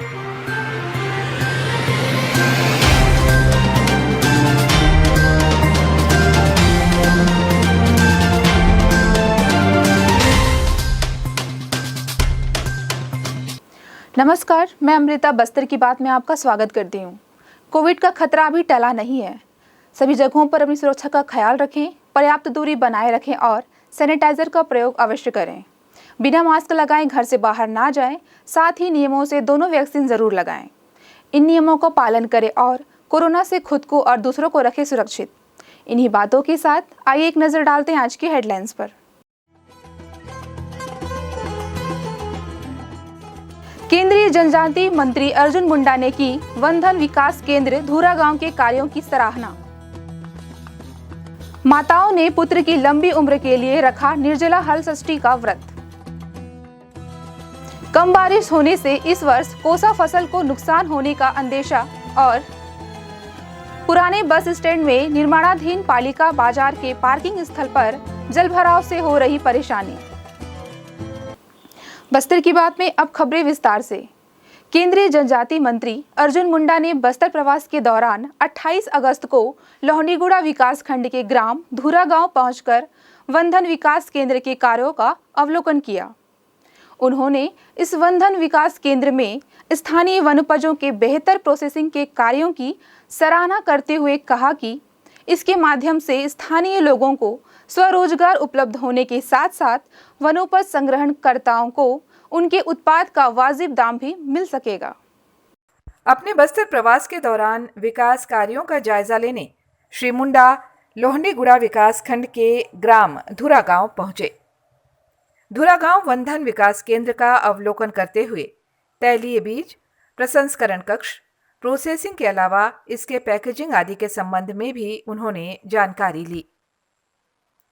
नमस्कार, मैं अमृता बस्तर की बात में आपका स्वागत करती हूँ। कोविड का खतरा अभी टला नहीं है। सभी जगहों पर अपनी सुरक्षा का ख्याल रखें, पर्याप्त दूरी बनाए रखें और सैनिटाइजर का प्रयोग अवश्य करें। बिना मास्क लगाए घर से बाहर ना जाएं, साथ ही नियमों से दोनों वैक्सीन जरूर लगाएं। इन नियमों का पालन करें और कोरोना से खुद को और दूसरों को रखें सुरक्षित। इन्हीं बातों के साथ आइए एक नजर डालते हैं आज की हेडलाइंस पर। केंद्रीय जनजाति मंत्री अर्जुन मुंडा ने की वनधन विकास केंद्र धूरा गांव के कार्यों की सराहना। माताओं ने पुत्र की लंबी उम्र के लिए रखा निर्जला हल षष्ठी का व्रत। कम बारिश होने से इस वर्ष कोसा फसल को नुकसान होने का अंदेशा और पुराने बस स्टैंड में निर्माणाधीन पालिका बाजार के पार्किंग स्थल पर जलभराव से हो रही परेशानी। बस्तर की बात में अब खबरें विस्तार से। केंद्रीय जनजाति मंत्री अर्जुन मुंडा ने बस्तर प्रवास के दौरान 28 अगस्त को लोहनीगुड़ा विकास खंड के ग्राम धूरा गांव पहुंचकर वनधन विकास केंद्र के कार्यों का अवलोकन किया। उन्होंने इस वनधन विकास केंद्र में स्थानीय वनोपजों के बेहतर प्रोसेसिंग के कार्यों की सराहना करते हुए कहा कि इसके माध्यम से स्थानीय लोगों को स्वरोजगार उपलब्ध होने के साथ साथ वनोपज संग्रहणकर्ताओं को उनके उत्पाद का वाजिब दाम भी मिल सकेगा। अपने बस्तर प्रवास के दौरान विकास कार्यों का जायजा लेने श्री मुंडा लोहनीगुड़ा विकास खंड के ग्राम धूरा गांव पहुंचे। धूरा गांव वनधन विकास केंद्र का अवलोकन करते हुए तैलीय बीज, प्रसंस्करण कक्ष, प्रोसेसिंग के अलावा इसके पैकेजिंग आदि के संबंध में भी उन्होंने जानकारी ली।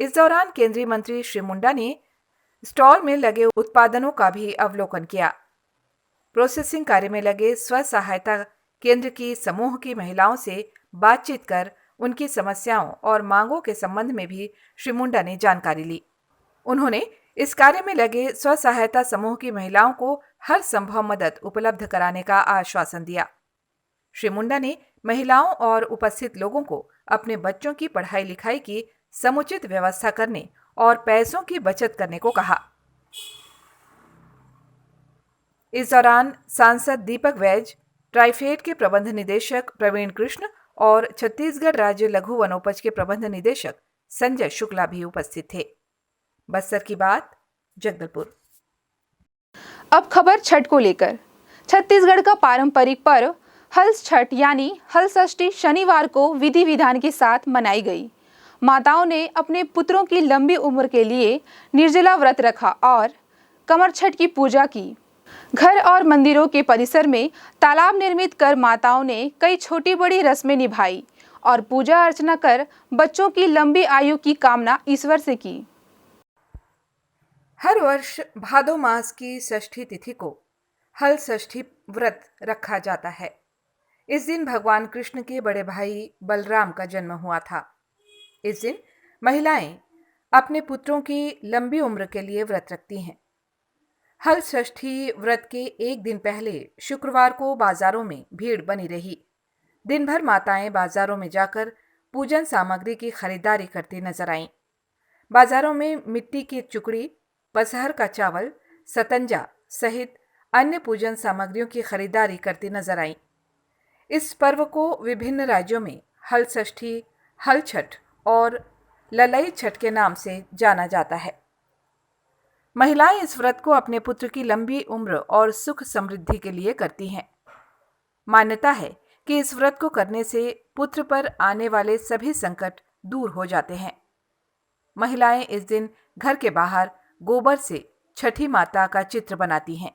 इस दौरान केंद्रीय मंत्री श्री मुंडा ने स्टॉल में लगे उत्पादनों का भी अवलोकन किया। प्रोसेसिंग कार्य में लगे स्व सहायता केंद्र की समूह की महिलाओं से बातचीत कर उनकी समस्याओं और मांगों के संबंध में भी श्री मुंडा ने जानकारी ली। उन्होंने इस कार्य में लगे स्व सहायता समूह की महिलाओं को हर संभव मदद उपलब्ध कराने का आश्वासन दिया। श्री मुंडा ने महिलाओं और उपस्थित लोगों को अपने बच्चों की पढ़ाई लिखाई की समुचित व्यवस्था करने और पैसों की बचत करने को कहा। इस दौरान सांसद दीपक वैज, ट्राइफेड के प्रबंध निदेशक प्रवीण कृष्ण और छत्तीसगढ़ राज्य लघु वनोपज के प्रबंध निदेशक संजय शुक्ला भी उपस्थित थे। बस्तर की बात, जगदलपुर। अब खबर छठ को लेकर। छत्तीसगढ़ का पारंपरिक पर्व हल छठ यानी हल षष्ठी शनिवार को विधि विधान के साथ मनाई गई। माताओं ने अपने पुत्रों की लंबी उम्र के लिए निर्जला व्रत रखा और कमर छठ की पूजा की। घर और मंदिरों के परिसर में तालाब निर्मित कर माताओं ने कई छोटी बड़ी रस्में निभाई और पूजा अर्चना कर बच्चों की लंबी आयु की कामना ईश्वर से की। हर वर्ष भादो मास की षष्ठी तिथि को हल षष्ठी व्रत रखा जाता है। इस दिन भगवान कृष्ण के बड़े भाई बलराम का जन्म हुआ था। इस दिन महिलाएं अपने पुत्रों की लंबी उम्र के लिए व्रत रखती हैं। हल षष्ठी व्रत के एक दिन पहले शुक्रवार को बाजारों में भीड़ बनी रही। दिन भर माताएं बाजारों में जाकर पूजन सामग्री की खरीदारी करती नजर आईं। बाजारों में मिट्टी की चुकड़ी, पसहर का चावल, सतंजा सहित अन्य पूजन सामग्रियों की खरीदारी करती नजर आईं। इस पर्व को विभिन्न राज्यों में हल षष्ठी, हल छठ और ललई छठ के नाम से जाना जाता है। महिलाएं इस व्रत को अपने पुत्र की लंबी उम्र और सुख समृद्धि के लिए करती हैं। मान्यता है कि इस व्रत को करने से पुत्र पर आने वाले सभी संकट दूर हो जाते हैं। महिलाएं इस दिन घर के बाहर गोबर से छठी माता का चित्र बनाती हैं।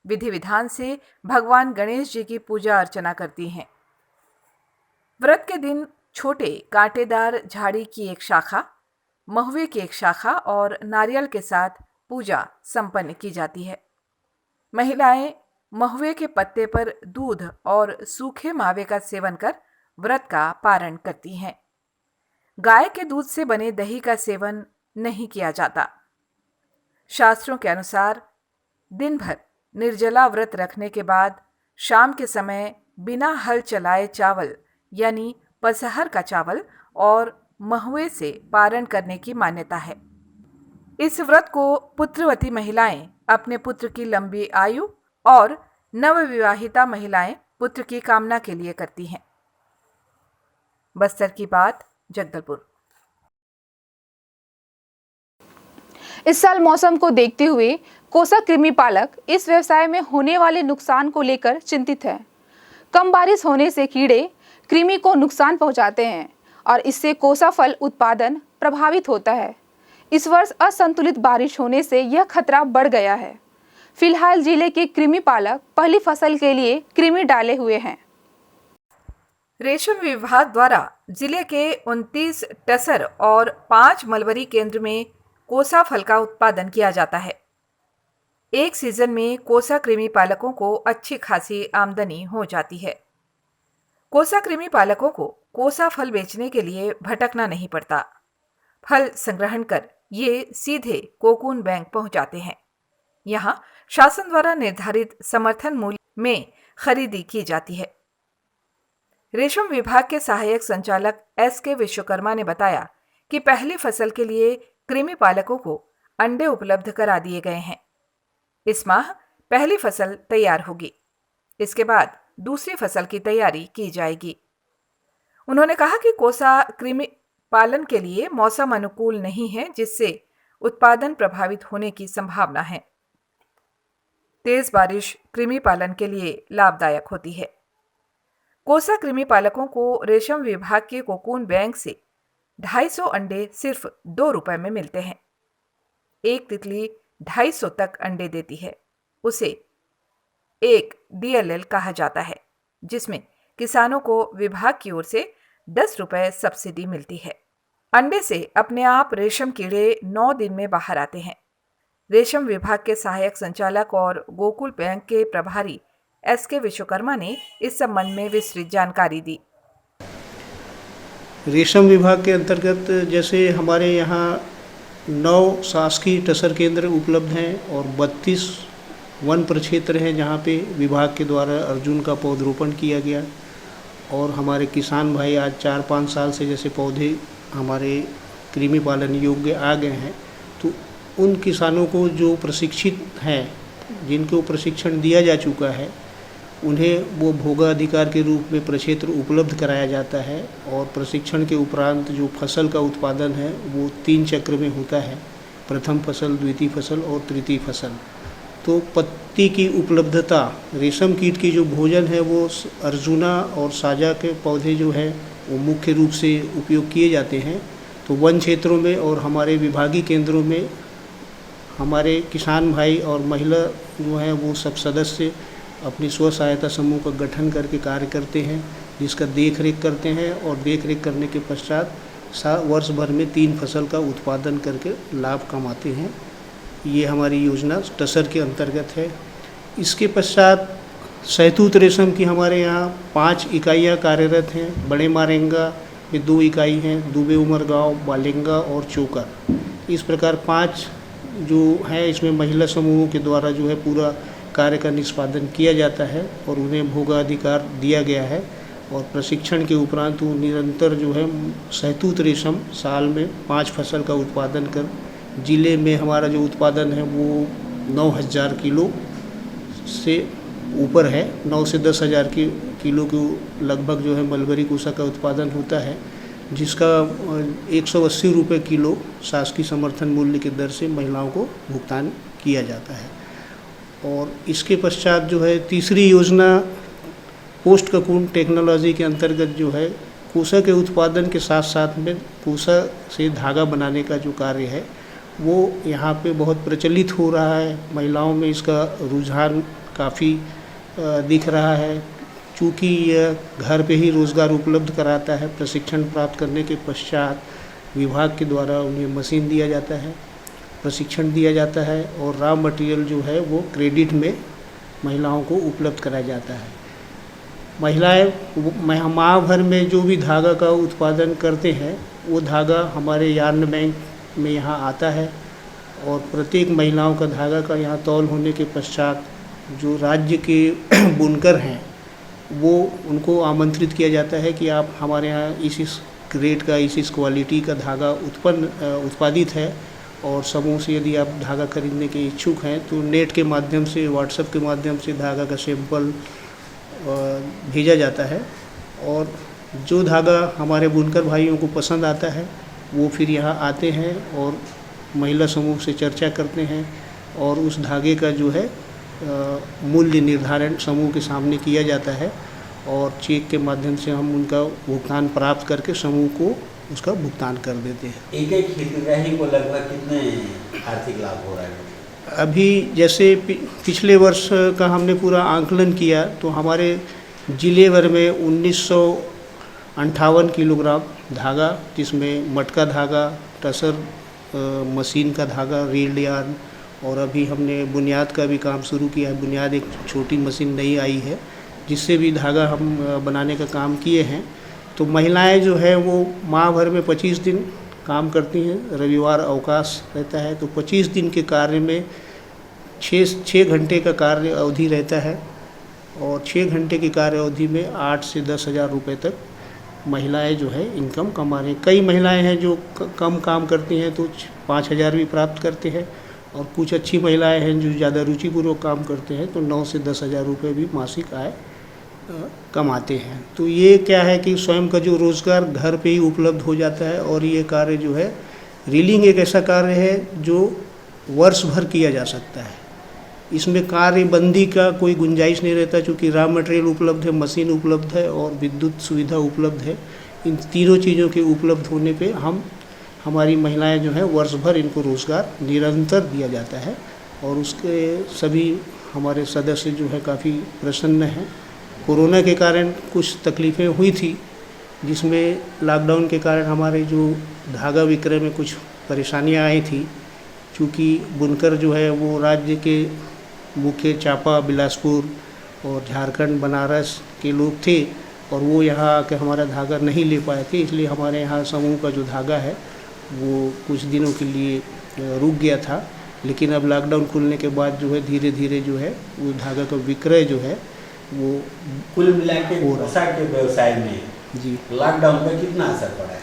विधि विधान से भगवान गणेश जी की पूजा अर्चना करती हैं। व्रत के दिन छोटे कांटेदार झाड़ी की एक शाखा, महुए की एक शाखा और नारियल के साथ पूजा संपन्न की जाती है। महिलाएं महुए के पत्ते पर दूध और सूखे मावे का सेवन कर व्रत का पारण करती हैं। गाय के दूध से बने दही का सेवन नहीं किया जाता। शास्त्रों के अनुसार दिन भर निर्जला व्रत रखने के बाद शाम के समय बिना हल चलाए चावल यानी पसहर का चावल और महुए से पारण करने की मान्यता है। इस व्रत को पुत्रवती महिलाएं अपने पुत्र की लंबी आयु और नवविवाहिता महिलाएं पुत्र की कामना के लिए करती हैं। बस्तर की बात, जगदलपुर। इस साल मौसम को देखते हुए कोसा कृमि पालक इस व्यवसाय में होने वाले नुकसान को लेकर चिंतित है। कम बारिश होने से कीड़े कृमि को नुकसान पहुंचाते हैं और इससे कोसा फल उत्पादन प्रभावित होता है। इस वर्ष असंतुलित बारिश होने से यह खतरा बढ़ गया है। फिलहाल जिले के कृमि पालक पहली फसल के लिए कृमि डाले हुए हैं। रेशम विभाग द्वारा जिले के 29 टसर और 5 मलबरी केंद्र में कोसा फल का उत्पादन किया जाता है। एक सीजन में कोसा कृमि पालकों को अच्छी खासी आमदनी हो जाती है। कोसा कृमि पालकों को कोसा फल बेचने के लिए भटकना नहीं पड़ता। फल संग्रहण कर ये सीधे कोकून बैंक पहुंचाते हैं। यहां शासन द्वारा निर्धारित समर्थन मूल्य में खरीदी की जाती है। रेशम विभाग के सहायक संचालक एस.के. विश्वकर्मा ने बताया कि पहली फसल के लिए कृमि पालकों को अंडे उपलब्ध करा दिए गए हैं। इस माह पहली फसल तैयार होगी। इसके बाद दूसरी फसल की तैयारी की जाएगी। उन्होंने कहा कि कोसा कृमि पालन के लिए मौसम अनुकूल नहीं है, जिससे उत्पादन प्रभावित होने की संभावना है। तेज बारिश कृमि पालन के लिए लाभदायक होती है। कोसा कृमि पालकों को रेशम विभाग के कोकून बैंक से 250 अंडे सिर्फ 2 रुपए में मिलते हैं। एक तितली 250 तक अंडे देती है। उसे एक DLL कहा जाता है, जिसमें किसानों को विभाग की ओर से 10 रुपए सब्सिडी मिलती है। अंडे से अपने आप रेशम कीड़े 9 दिन में बाहर आते हैं। रेशम विभाग के सहायक संचालक और गोकुल बैंक के प्रभारी एस.के. विश्वकर्मा ने इस संबंध में विस्तृत जानकारी दी। रेशम विभाग के अंतर्गत जैसे हमारे यहाँ 9 शासकीय टसर केंद्र उपलब्ध हैं और 32 वन प्रक्षेत्र हैं जहाँ पे विभाग के द्वारा अर्जुन का पौधरोपण किया गया और हमारे किसान भाई आज 4-5 साल से जैसे पौधे हमारे कृमि पालन योग्य आ गए हैं, तो उन किसानों को जो प्रशिक्षित हैं, जिनको प्रशिक्षण दिया जा चुका है, उन्हें वो भोगाधिकार के रूप में प्रक्षेत्र उपलब्ध कराया जाता है और प्रशिक्षण के उपरांत जो फसल का उत्पादन है वो 3 चक्र में होता है। प्रथम फसल, द्वितीय फसल और तृतीय फसल। तो पत्ती की उपलब्धता, रेशम कीट की जो भोजन है वो अर्जुना और साजा के पौधे जो है वो मुख्य रूप से उपयोग किए जाते हैं। तो वन क्षेत्रों में और हमारे विभागीय केंद्रों में हमारे किसान भाई और महिला जो है वो सब सदस्य अपनी स्व सहायता समूह का गठन करके कार्य करते हैं, जिसका देख रेख करते हैं और देख रेख करने के पश्चात वर्ष भर में 3 फसल का उत्पादन करके लाभ कमाते हैं। ये हमारी योजना टसर के अंतर्गत है। इसके पश्चात सहतूत रेशम की हमारे यहाँ 5 इकाइयाँ कार्यरत हैं। बड़े मारेंगा में 2 इकाई हैं, दुबे उमरगांव, बालेंगा और चोकर। इस प्रकार 5 जो है इसमें महिला समूहों के द्वारा जो है पूरा कार्य का निष्पादन किया जाता है और उन्हें भोगाधिकार दिया गया है और प्रशिक्षण के उपरांत वो निरंतर जो है सहतूत रेशम साल में 5 फसल का उत्पादन कर जिले में हमारा जो उत्पादन है वो 9,000 किलो से ऊपर है। 9 से 10,000 किलो के लगभग जो है मलबरी कोसा का उत्पादन होता है, जिसका 180 रुपये किलो शासकीय समर्थन मूल्य की दर से महिलाओं को भुगतान किया जाता है। और इसके पश्चात जो है तीसरी योजना पोस्ट कोकून टेक्नोलॉजी के अंतर्गत जो है कोसा के उत्पादन के साथ साथ में कोसा से धागा बनाने का जो कार्य है वो यहाँ पे बहुत प्रचलित हो रहा है। महिलाओं में इसका रुझान काफ़ी दिख रहा है, चूँकि यह घर पे ही रोज़गार उपलब्ध कराता है। प्रशिक्षण प्राप्त करने के पश्चात विभाग के द्वारा उन्हें मशीन दिया जाता है, प्रशिक्षण दिया जाता है और रॉ मटेरियल जो है वो क्रेडिट में महिलाओं को उपलब्ध कराया जाता है। महिलाएं माह भर में जो भी धागा का उत्पादन करते हैं वो धागा हमारे यार्न बैंक में यहाँ आता है और प्रत्येक महिलाओं का धागा का यहाँ तौल होने के पश्चात जो राज्य के बुनकर हैं वो उनको आमंत्रित किया जाता है कि आप हमारे यहाँ इस ग्रेड का इस क्वालिटी का धागा उत्पादित है, और समूह से यदि आप धागा खरीदने के इच्छुक हैं तो नेट के माध्यम से, व्हाट्सएप के माध्यम से धागा का सैंपल भेजा जाता है, और जो धागा हमारे बुनकर भाइयों को पसंद आता है वो फिर यहाँ आते हैं और महिला समूह से चर्चा करते हैं, और उस धागे का जो है मूल्य निर्धारण समूह के सामने किया जाता है, और चेक के माध्यम से हम उनका भुगतान प्राप्त करके समूह को उसका भुगतान कर देते हैं। एक हितग्राही को लगभग कितने आर्थिक लाभ हो रहा है? अभी जैसे पिछले वर्ष का हमने पूरा आंकलन किया तो हमारे जिले भर में 1958 किलोग्राम धागा, जिसमें मटका धागा, टसर मशीन का धागा, रील्ड यार्न, और अभी हमने बुनियाद का भी काम शुरू किया है। बुनियाद एक छोटी मशीन नई आई है जिससे भी धागा हम बनाने का काम किए हैं। तो महिलाएं जो है वो माह भर में 25 दिन काम करती हैं, रविवार अवकाश रहता है, तो 25 दिन के कार्य में 6 घंटे का कार्य अवधि रहता है, और 6 घंटे की कार्य अवधि में 8 से 10 हज़ार रुपये तक महिलाएं जो है इनकम कमा रही हैं। कई महिलाएं हैं जो कम काम करती हैं तो 5,000 भी प्राप्त करते हैं, और कुछ अच्छी महिलाएं हैं जो ज़्यादा रुचिपूर्वक काम करते हैं तो 9 से 10 हज़ार रुपये भी मासिक आय कमाते हैं। तो ये क्या है कि स्वयं का जो रोज़गार घर पे ही उपलब्ध हो जाता है, और ये कार्य जो है रीलिंग एक ऐसा कार्य है जो वर्ष भर किया जा सकता है। इसमें कार्यबंदी का कोई गुंजाइश नहीं रहता, क्योंकि रॉ मटेरियल उपलब्ध है, मशीन उपलब्ध है और विद्युत सुविधा उपलब्ध है। इन तीनों चीज़ों के उपलब्ध होने पे हमारी महिलाएं जो हैं वर्ष भर इनको रोज़गार निरंतर दिया जाता है, और उसके सभी हमारे सदस्य जो है काफ़ी प्रसन्न हैं। कोरोना के कारण कुछ तकलीफ़ें हुई थी, जिसमें लॉकडाउन के कारण हमारे जो धागा विक्रय में कुछ परेशानियां आई थी, क्योंकि बुनकर जो है वो राज्य के मुख्य चांपा, बिलासपुर और झारखंड, बनारस के लोग थे, और वो यहाँ आके हमारा धागा नहीं ले पाए थे। इसलिए हमारे यहाँ समूह का जो धागा है वो कुछ दिनों के लिए रुक गया था, लेकिन अब लॉकडाउन खुलने के बाद जो है धीरे धीरे जो है वो धागा का विक्रय जो है वो कुल मिला के पोशाक के व्यवसाय में जी लॉकडाउन का कितना असर पड़ा है?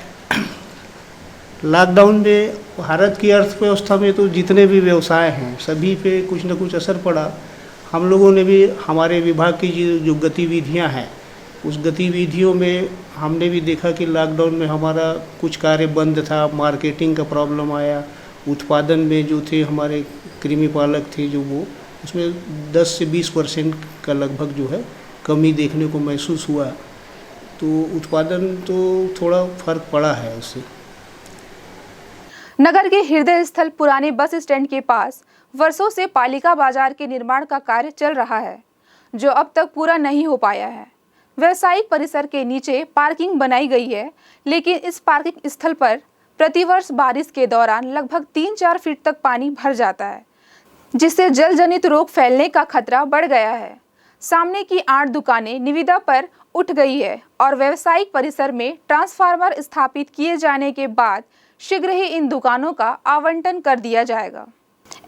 लॉकडाउन में भारत की अर्थव्यवस्था में तो जितने भी व्यवसाय हैं सभी पे कुछ न कुछ असर पड़ा। हम लोगों ने भी, हमारे विभाग की जो गतिविधियां हैं उस गतिविधियों में हमने भी देखा कि लॉकडाउन में हमारा कुछ कार्य बंद था, मार्केटिंग का प्रॉब्लम आया, उत्पादन में जो थे हमारे कृमि पालक थे जो वो उसमें 10 से 20% का लगभग जो है कमी देखने को महसूस हुआ। तो उत्पादन तो थोड़ा फर्क पड़ा है उससे। नगर के हृदय स्थल पुराने बस स्टैंड के पास वर्षों से पालिका बाजार के निर्माण का कार्य चल रहा है, जो अब तक पूरा नहीं हो पाया है। व्यावसायिक परिसर के नीचे पार्किंग बनाई गई है, लेकिन इस पार्किंग स्थल पर प्रतिवर्ष बारिश के दौरान लगभग 3-4 फीट तक पानी भर जाता है, जिससे जल जनित रोग फैलने का खतरा बढ़ गया है। सामने की 8 दुकानें निविदा पर उठ गई है, और व्यावसायिक परिसर में ट्रांसफार्मर स्थापित किए जाने के बाद शीघ्र ही इन दुकानों का आवंटन कर दिया जाएगा।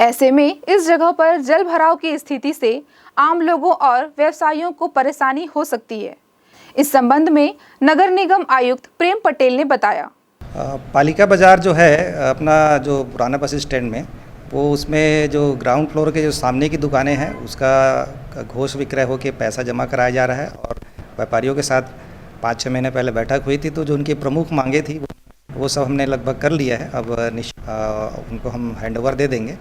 ऐसे में इस जगह पर जल भराव की स्थिति से आम लोगों और व्यवसायियों को परेशानी हो सकती है। इस संबंध में नगर निगम आयुक्त प्रेम पटेल ने बताया, पालिका बाजार जो है अपना जो पुराना बस स्टैंड में, वो उसमें जो ग्राउंड फ्लोर के जो सामने की दुकानें हैं उसका घोष विक्रय होकर पैसा जमा कराया जा रहा है, और व्यापारियों के साथ 5-6 महीने पहले बैठक हुई थी, तो जो उनकी प्रमुख मांगे थी वो सब हमने लगभग कर लिया है। अब उनको हम हैंडओवर दे देंगे।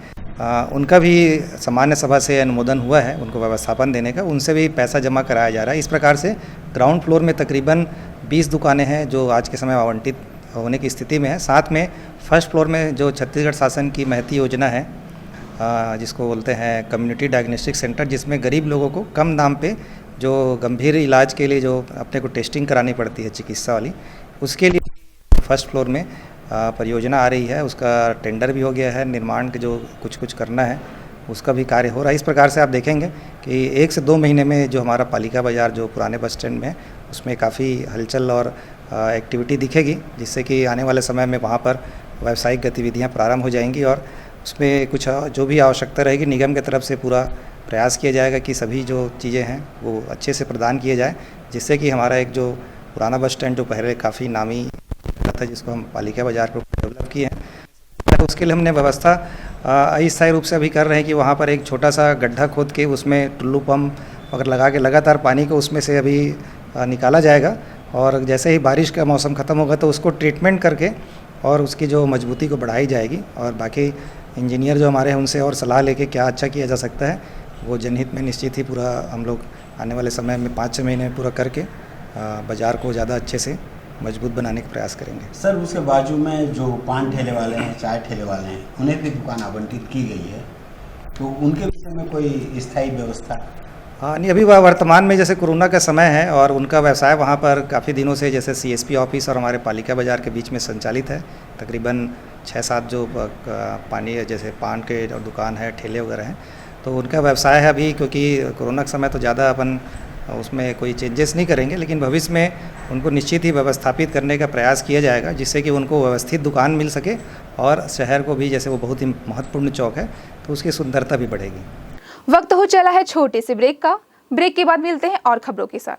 उनका भी सामान्य सभा से अनुमोदन हुआ है उनको व्यवस्थापन देने का, उनसे भी पैसा जमा कराया जा रहा है। इस प्रकार से ग्राउंड फ्लोर में तकरीबन 20 दुकानें हैं जो आज के समय आवंटित होने की स्थिति में है। साथ में फर्स्ट फ्लोर में जो छत्तीसगढ़ शासन की महती योजना है, जिसको बोलते हैं कम्युनिटी डायग्नोस्टिक सेंटर, जिसमें गरीब लोगों को कम दाम पे जो गंभीर इलाज के लिए जो अपने को टेस्टिंग करानी पड़ती है चिकित्सा वाली, उसके लिए फर्स्ट फ्लोर में परियोजना आ रही है। उसका टेंडर भी हो गया है, निर्माण के जो कुछ करना है उसका भी कार्य हो रहा है। इस प्रकार से आप देखेंगे कि 1 से 2 महीने में जो हमारा पालिका बाजार जो पुराने बस स्टैंड में है उसमें काफ़ी हलचल और एक्टिविटी दिखेगी, जिससे कि आने वाले समय में वहाँ पर व्यावसायिक गतिविधियाँ प्रारंभ हो जाएंगी, और उसमें कुछ जो भी आवश्यकता रहेगी निगम की तरफ से पूरा प्रयास किया जाएगा कि सभी जो चीज़ें हैं वो अच्छे से प्रदान किए जाए, जिससे कि हमारा एक जो पुराना बस स्टैंड जो पहले काफ़ी नामी था, जिसको हम पालिका बाज़ार पर डेवलप किए हैं, उसके लिए हमने व्यवस्था अस्थायी रूप से अभी कर रहे हैं कि वहाँ पर एक छोटा सा गड्ढा खोद के उसमें टुल्लू पंप अगर लगा के लगातार पानी को उसमें से अभी निकाला जाएगा, और जैसे ही बारिश का मौसम ख़त्म होगा तो उसको ट्रीटमेंट करके और उसकी जो मजबूती को बढ़ाई जाएगी, और बाकी इंजीनियर जो हमारे हैं उनसे और सलाह लेके क्या अच्छा किया जा सकता है वो जनहित में निश्चित ही पूरा हम लोग आने वाले समय में 5-6 महीने पूरा करके बाज़ार को ज़्यादा अच्छे से मजबूत बनाने का प्रयास करेंगे। सर, उसके बाजू में जो पान ठेले वाले हैं, चाय ठेले वाले हैं, उन्हें भी दुकान आवंटित की गई है, तो उनके विषय में कोई स्थायी व्यवस्था? हाँ नहीं, अभी वह वर्तमान में जैसे कोरोना का समय है और उनका व्यवसाय वहाँ पर काफ़ी दिनों से जैसे CSP ऑफिस और हमारे पालिका बाज़ार के बीच में संचालित है। तकरीबन 6-7 जो पानी जैसे पान के और दुकान है, ठेले वगैरह हैं, तो उनका व्यवसाय है अभी, क्योंकि कोरोना का समय तो ज़्यादा अपन उसमें कोई चेंजेस नहीं करेंगे, लेकिन भविष्य में उनको निश्चित ही व्यवस्थापित करने का प्रयास किया जाएगा, जिससे कि उनको व्यवस्थित दुकान मिल सके और शहर को भी, जैसे वो बहुत ही महत्वपूर्ण चौक है, तो उसकी सुंदरता भी बढ़ेगी। वक्त हो चला है छोटे से ब्रेक का। ब्रेक के बाद मिलते हैं और खबरों के साथ।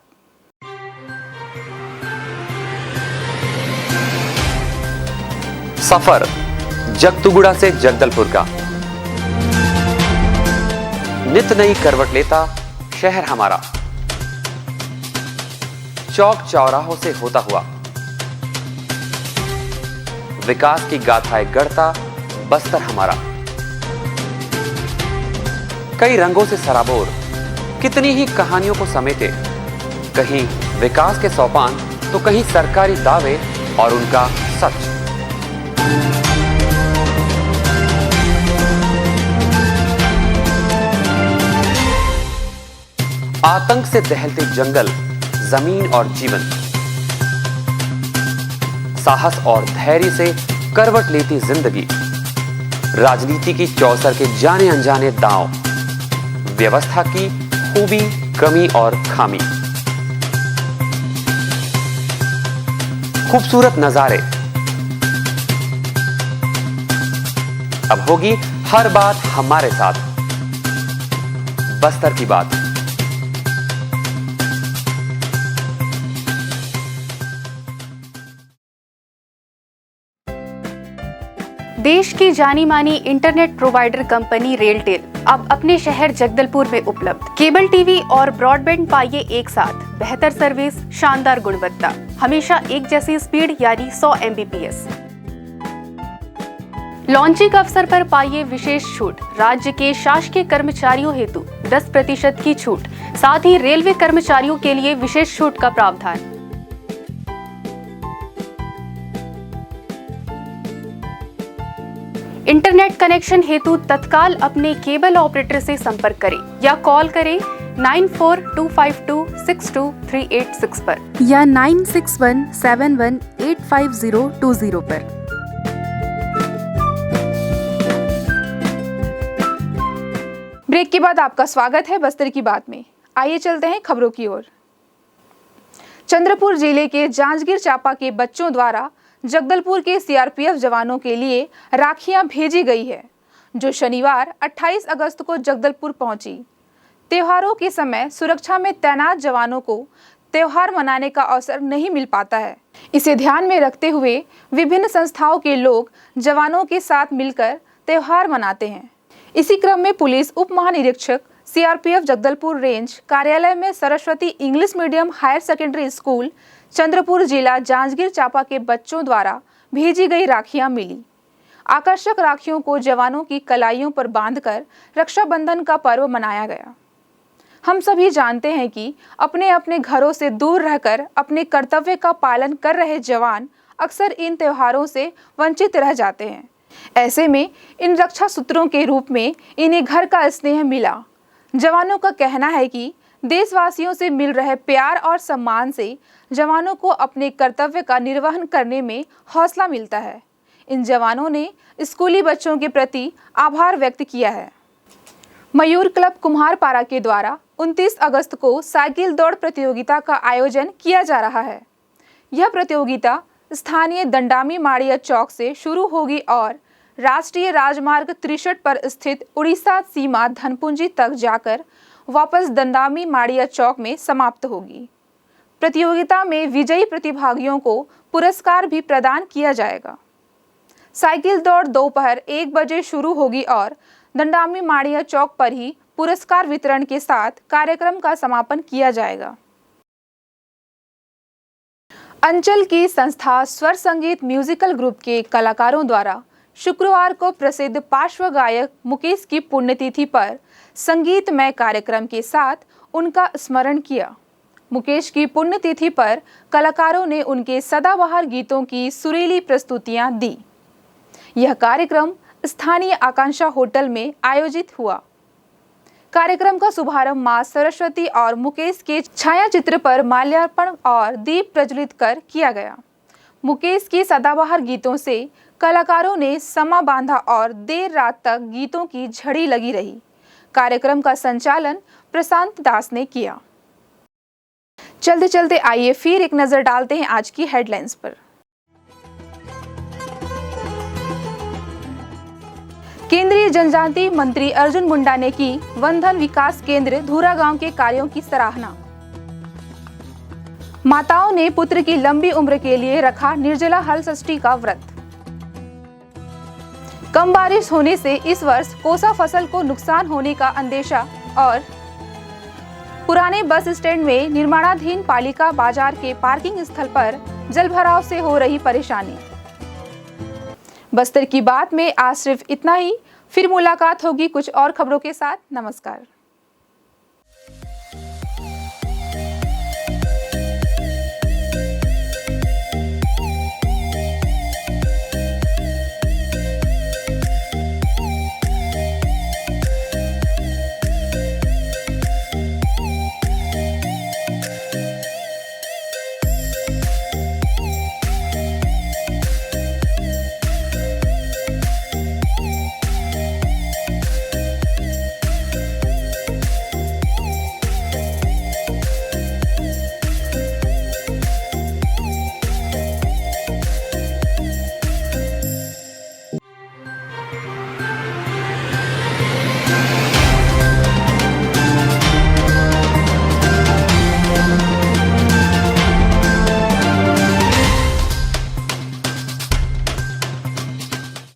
सफर जगतुगुड़ा से जगदलपुर का, नित नई करवट लेता शहर हमारा, चौक चौराहों से होता हुआ विकास की गाथाएं गढ़ता बस्तर हमारा। कई रंगों से सराबोर कितनी ही कहानियों को समेटे, कहीं विकास के सोपान तो कहीं सरकारी दावे और उनका सच। आतंक से दहलते जंगल, जमीन और जीवन, साहस और धैर्य से करवट लेती जिंदगी, राजनीति की चौसर के जाने अनजाने दांव, व्यवस्था की खूबी, कमी और खामी, खूबसूरत नजारे। अब होगी हर बात हमारे साथ, बस्तर की बात। देश की जानी मानी इंटरनेट प्रोवाइडर कंपनी रेलटेल अब अपने शहर जगदलपुर में उपलब्ध। केबल टीवी और ब्रॉडबैंड पाइए एक साथ, बेहतर सर्विस, शानदार गुणवत्ता, हमेशा एक जैसी स्पीड यानी 100 Mbps। लॉन्चिंग अवसर पर पाइए विशेष छूट, राज्य के शासकीय कर्मचारियों हेतु 10% की छूट, साथ ही रेलवे कर्मचारियों के लिए विशेष छूट का प्रावधान। इंटरनेट कनेक्शन हेतु तत्काल अपने केबल ऑपरेटर से संपर्क करें या कॉल करें 9425262386 पर या 9617185020 पर। ब्रेक के बाद आपका स्वागत है बस्तर की बात में। आइए चलते हैं खबरों की ओर। चंद्रपुर जिले के जांजगीर चांपा के बच्चों द्वारा जगदलपुर के CRPF जवानों के लिए राखियां भेजी गई है, जो शनिवार 28 अगस्त को जगदलपुर पहुंची। त्योहारों के समय सुरक्षा में तैनात जवानों को त्योहार मनाने का अवसर नहीं मिल पाता है। इसे ध्यान में रखते हुए विभिन्न संस्थाओं के लोग जवानों के साथ मिलकर त्योहार मनाते हैं। इसी क्रम में पुलिस उप महानिरीक्षक CRPF जगदलपुर रेंज कार्यालय में Saraswati English medium higher secondary school Chandrapur जिला जांजगीर चांपा के बच्चों द्वारा भेजी गई राखियां मिली। आकर्षक राखियों को जवानों की कलाइयों पर बांधकर रक्षाबंधन का पर्व मनाया गया। हम सभी जानते हैं कि अपने अपने घरों से दूर रहकर अपने कर्तव्य का पालन कर रहे जवान अक्सर इन त्योहारों से वंचित रह जाते हैं। ऐसे में इन रक्षा सूत्रों के रूप में इन्हें घर का स्नेह मिला। जवानों का कहना है कि देशवासियों से मिल रहे प्यार और सम्मान से जवानों को अपने कर्तव्य का निर्वहन करने में हौसला मिलता है। इन जवानों ने स्कूली बच्चों के प्रति आभार व्यक्त किया है। मयूर क्लब कुम्हारपारा के द्वारा 29 अगस्त को साइकिल दौड़ प्रतियोगिता का आयोजन किया जा रहा है। यह प्रतियोगिता स्थानीय दंडामी माड़िया चौक से शुरू होगी और राष्ट्रीय राजमार्ग 63 पर स्थित उड़ीसा सीमा धनपुंजी तक जाकर वापस दंडामी माड़िया चौक में समाप्त होगी। प्रतियोगिता में विजयी प्रतिभागियों को पुरस्कार भी प्रदान किया जाएगा। साइकिल दौड़ दोपहर 1 बजे शुरू होगी और दंडामी माड़िया चौक पर ही पुरस्कार वितरण के साथ कार्यक्रम का समापन किया जाएगा। अंचल की संस्था स्वर संगीत म्यूजिकल ग्रुप के कलाकारों द्वारा शुक्रवार को प्रसिद्ध पार्श्व गायक मुकेश की पुण्यतिथि पर संगीतमय कार्यक्रम के साथ उनका स्मरण किया। मुकेश की पुण्यतिथि पर कलाकारों ने उनके सदाबहार गीतों की सुरीली प्रस्तुतियां दी। यह कार्यक्रम स्थानीय आकांक्षा होटल में आयोजित हुआ। कार्यक्रम का शुभारंभ मां सरस्वती और मुकेश के छायाचित्र पर माल्यार्पण और दीप प्रज्वलित कर किया गया। मुकेश के सदाबहार गीतों से कलाकारों ने समा बांधा और देर रात तक गीतों की झड़ी लगी रही। कार्यक्रम का संचालन प्रशांत दास ने किया। चलते चलते आइए फिर एक नजर डालते हैं आज की हेडलाइंस पर। केंद्रीय जनजातीय मंत्री अर्जुन मुंडा ने की वनधन विकास केंद्र धूरा गांव के कार्यों की सराहना। माताओं ने पुत्र की लंबी उम्र के लिए रखा निर्जला हल षष्ठी का व्रत। कम बारिश होने से इस वर्ष कोसा फसल को नुकसान होने का अंदेशा और पुराने बस स्टैंड में निर्माणाधीन पालिका बाजार के पार्किंग स्थल पर जलभराव से हो रही परेशानी। बस्तर की बात में आज सिर्फ इतना ही। फिर मुलाकात होगी कुछ और खबरों के साथ। नमस्कार।